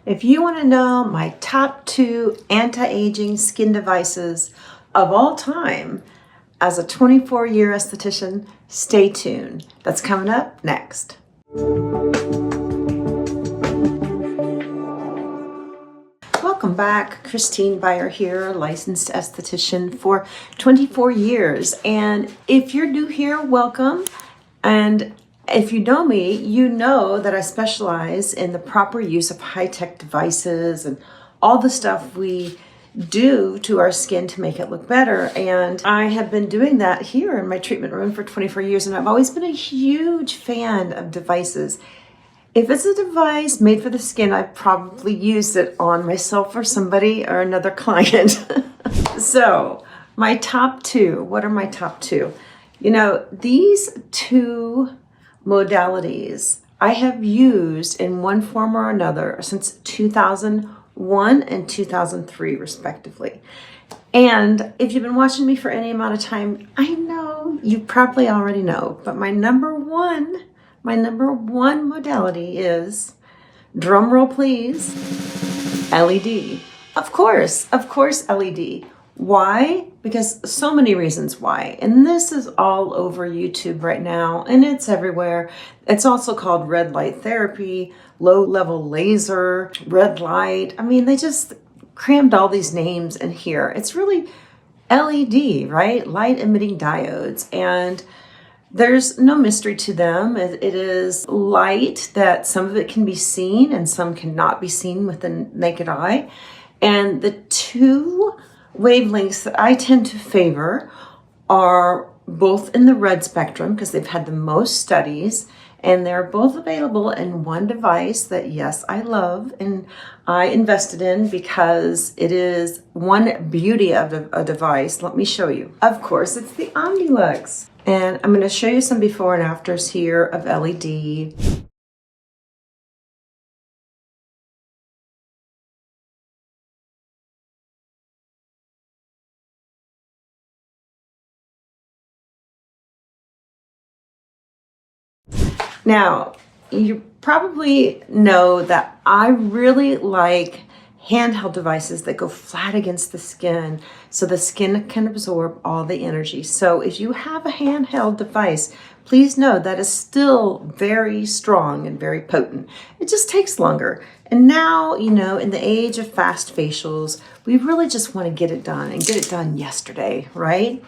If you want to know my top 2 anti-aging skin devices of all time as a 24-year esthetician, stay tuned. That's coming up next. Welcome back. Christine Byer here, licensed esthetician for 24 years. And if you're new here, welcome. And if you know me, you know that I specialize in the proper use of high-tech devices and all the stuff we do to our skin to make it look better. And I have been doing that here in my treatment room for 24 years, and I've always been a huge fan of devices. If it's a device made for the skin, I've probably used it on myself or somebody or another client. So my top 2, what are my top 2? You know, these 2 modalities I have used in one form or another since 2001 and 2003 respectively. And if you've been watching me for any amount of time, I know you probably already know, but my number one modality is, drum roll please, LED. Of course LED. Why? Because so many reasons why. And this is all over YouTube right now, and it's everywhere. It's also called red light therapy, low level laser, red light. I mean, they just crammed all these names in here. It's really LED, right? Light emitting diodes. And there's no mystery to them. It is light that some of it can be seen and some cannot be seen with the naked eye. And the 2 wavelengths that I tend to favor are both in the red spectrum because they've had the most studies, and they're both available in one device that, yes, I love and I invested in because it is one beauty of a device. Let me show you. Of course, it's the Omnilux. And I'm going to show you some before and afters here of LED. Now, you probably know that I really like handheld devices that go flat against the skin so the skin can absorb all the energy. So if you have a handheld device, please know that is still very strong and very potent. It just takes longer. And now, you know, in the age of fast facials, we really just want to get it done and get it done yesterday, right?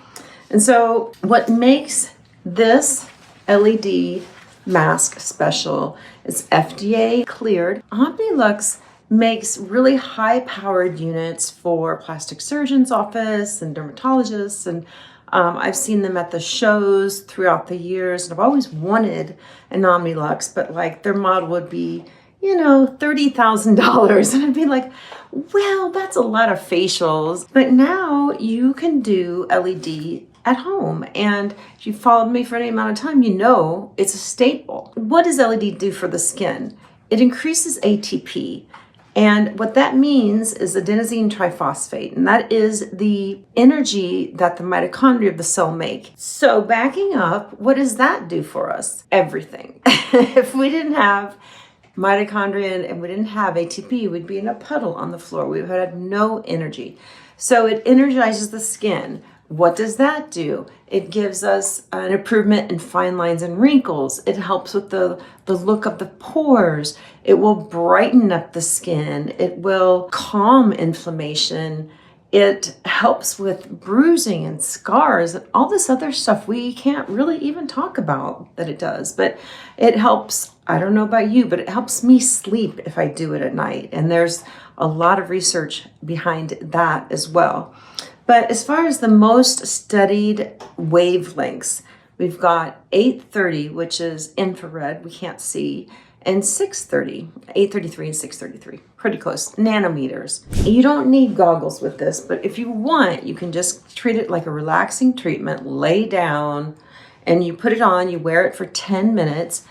And so what makes this LED mask special is FDA cleared. Omnilux makes really high powered units for plastic surgeon's office and dermatologists, and I've seen them at the shows throughout the years, and I've always wanted an Omnilux, but like their model would be, you know, $30,000, and I'd be like, well, that's a lot of facials. But now you can do LED at home, and if you followed me for any amount of time, you know it's a staple. What does LED do for the skin? It increases ATP, and what that means is adenosine triphosphate, and that is the energy that the mitochondria of the cell make. So backing up, what does that do for us? Everything. If we didn't have mitochondria and we didn't have ATP, we'd be in a puddle on the floor. We would have no energy. So it energizes the skin. What does that do? It gives us an improvement in fine lines and wrinkles. It helps with the look of the pores. It will brighten up the skin. It will calm inflammation. It helps with bruising and scars and all this other stuff we can't really even talk about that it does. But it helps, I don't know about you, but it helps me sleep if I do it at night. And there's a lot of research behind that as well. But as far as the most studied wavelengths, we've got 830, which is infrared, we can't see, and 630, 833 and 633, pretty close, nanometers. You don't need goggles with this, but if you want, you can just treat it like a relaxing treatment, lay down, and you put it on, you wear it for 10 minutes.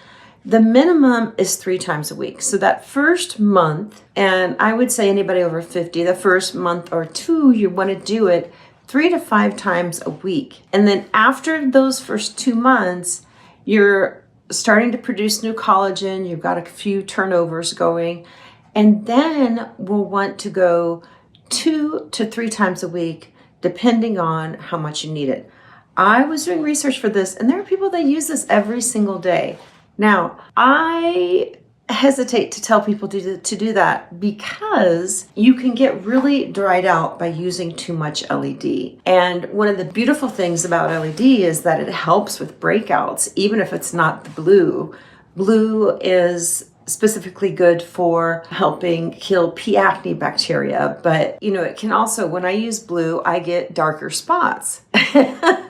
The minimum is 3 times a week. So that first month, and I would say anybody over 50, the first month or 2, you want to do it 3 to 5 times a week. And then after those first 2 months, you're starting to produce new collagen, you've got a few turnovers going, And then we'll want to go 2 to 3 times a week, depending on how much you need it. I was doing research for this, and there are people that use this every single day. Now, I hesitate to tell people to do that because you can get really dried out by using too much LED. And one of the beautiful things about LED is that it helps with breakouts, even if it's not the blue. Blue is specifically good for helping kill P. acne bacteria, but it can also, when I use blue, I get darker spots.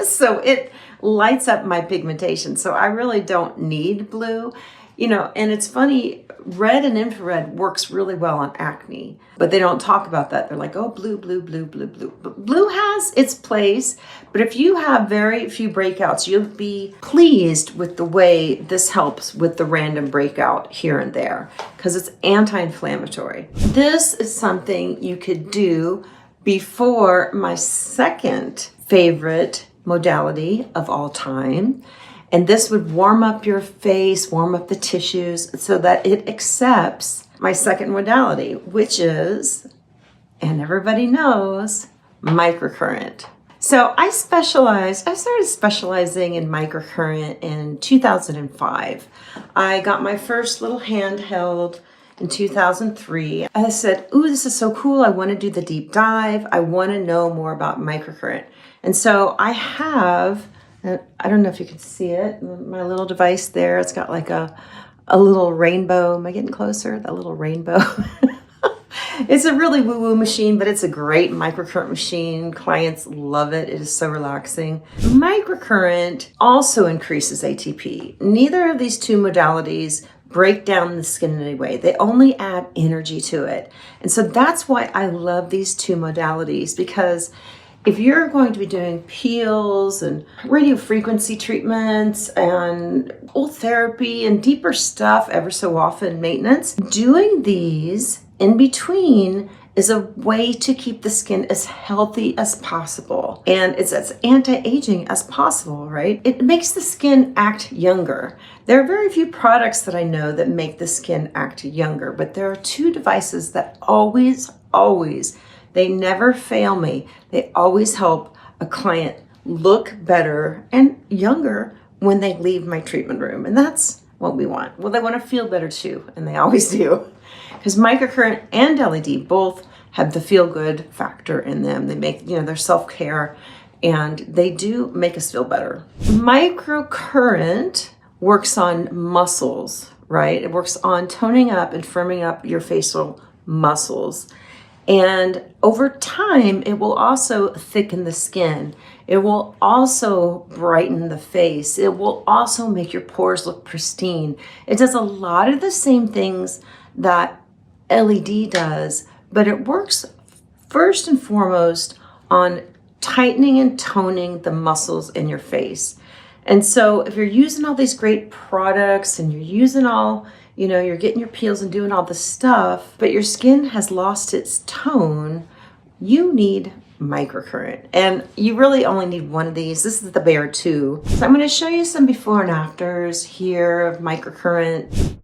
So it lights up my pigmentation. So I really don't need blue. And it's funny, red and infrared works really well on acne, but they don't talk about that. They're like, oh, blue, blue, blue, blue, blue. But blue has its place, but if you have very few breakouts, you'll be pleased with the way this helps with the random breakout here and there, because it's anti-inflammatory. This is something you could do before my second favorite modality of all time. And this would warm up your face, warm up the tissues so that it accepts my second modality, which is, and everybody knows, microcurrent. So I started specializing in microcurrent in 2005. I got my first little handheld in 2003. I said, ooh, this is so cool. I want to do the deep dive. I want to know more about microcurrent. And so I have, I don't know if you can see it, my little device there. It's got like a little rainbow. Am I getting closer? That little rainbow. It's a really woo-woo machine, but it's a great microcurrent machine. Clients love it. It is so relaxing. Microcurrent also increases ATP. Neither of these two modalities break down the skin in any way. They only add energy to it. And so that's why I love these two modalities, because if you're going to be doing peels and radio frequency treatments and old therapy and deeper stuff ever so often, maintenance, doing these in between is a way to keep the skin as healthy as possible. And it's as anti-aging as possible, right? It makes the skin act younger. There are very few products that I know that make the skin act younger, but there are two devices that always, they never fail me. They always help a client look better and younger when they leave my treatment room. And that's what we want. Well, they want to feel better too, and they always do. Because microcurrent and LED both have the feel-good factor in them. They make, their self-care, and they do make us feel better. Microcurrent works on muscles, right? It works on toning up and firming up your facial muscles. And over time, it will also thicken the skin. It will also brighten the face. It will also make your pores look pristine. It does a lot of the same things that LED does, but it works first and foremost on tightening and toning the muscles in your face. And so if you're using all these great products and you're using all, you're getting your peels and doing all this stuff, but your skin has lost its tone, you need microcurrent. And you really only need one of these. This is the Bear 2. So I'm going to show you some before and afters here of microcurrent.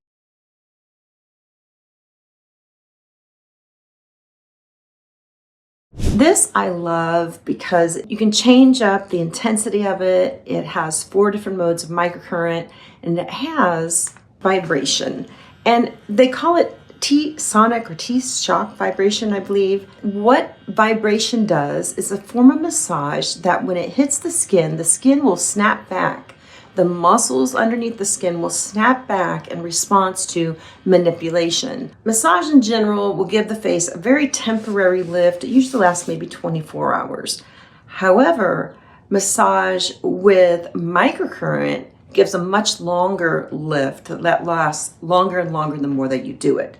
This I love because you can change up the intensity of it. It has 4 different modes of microcurrent, and it has vibration. And they call it T-sonic or T-shock vibration, I believe. What vibration does is a form of massage that when it hits the skin will snap back. The muscles underneath the skin will snap back in response to manipulation. Massage in general will give the face a very temporary lift. It usually lasts maybe 24 hours. However, massage with microcurrent gives a much longer lift that lasts longer and longer the more that you do it.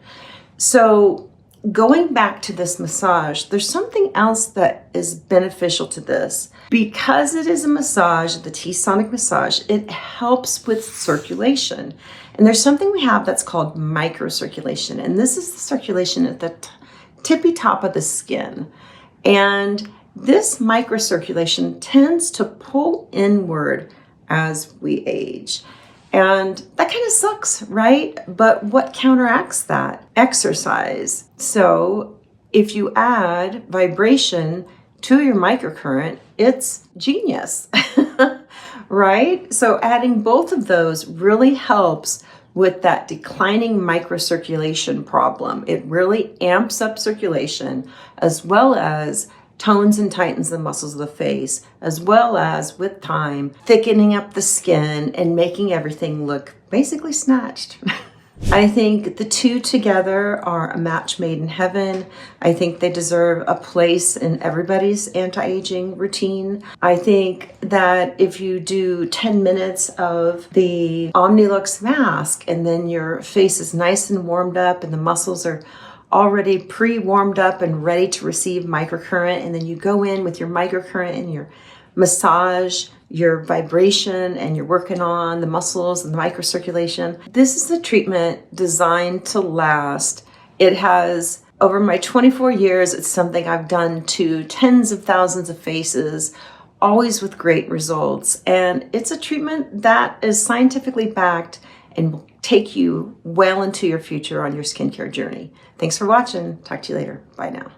So going back to this massage, there's something else that is beneficial to this. Because it is a massage, the T-sonic massage, it helps with circulation. And there's something we have that's called microcirculation. And this is the circulation at the tippy top of the skin. And this microcirculation tends to pull inward as we age. And that kind of sucks, right? But what counteracts that? Exercise. So if you add vibration to your microcurrent, it's genius, right? So adding both of those really helps with that declining microcirculation problem. It really amps up circulation, as well as tones and tightens the muscles of the face, as well as, with time, thickening up the skin and making everything look basically snatched. I think the two together are a match made in heaven. I think they deserve a place in everybody's anti-aging routine. I think that if you do 10 minutes of the Omnilux mask and then your face is nice and warmed up and the muscles are already pre-warmed up and ready to receive microcurrent, and then you go in with your microcurrent and your massage, your vibration, and you're working on the muscles and the microcirculation. This is a treatment designed to last. It has, over my 24 years, it's something I've done to tens of thousands of faces, always with great results. And it's a treatment that is scientifically backed and will take you well into your future on your skincare journey. Thanks for watching. Talk to you later. Bye now.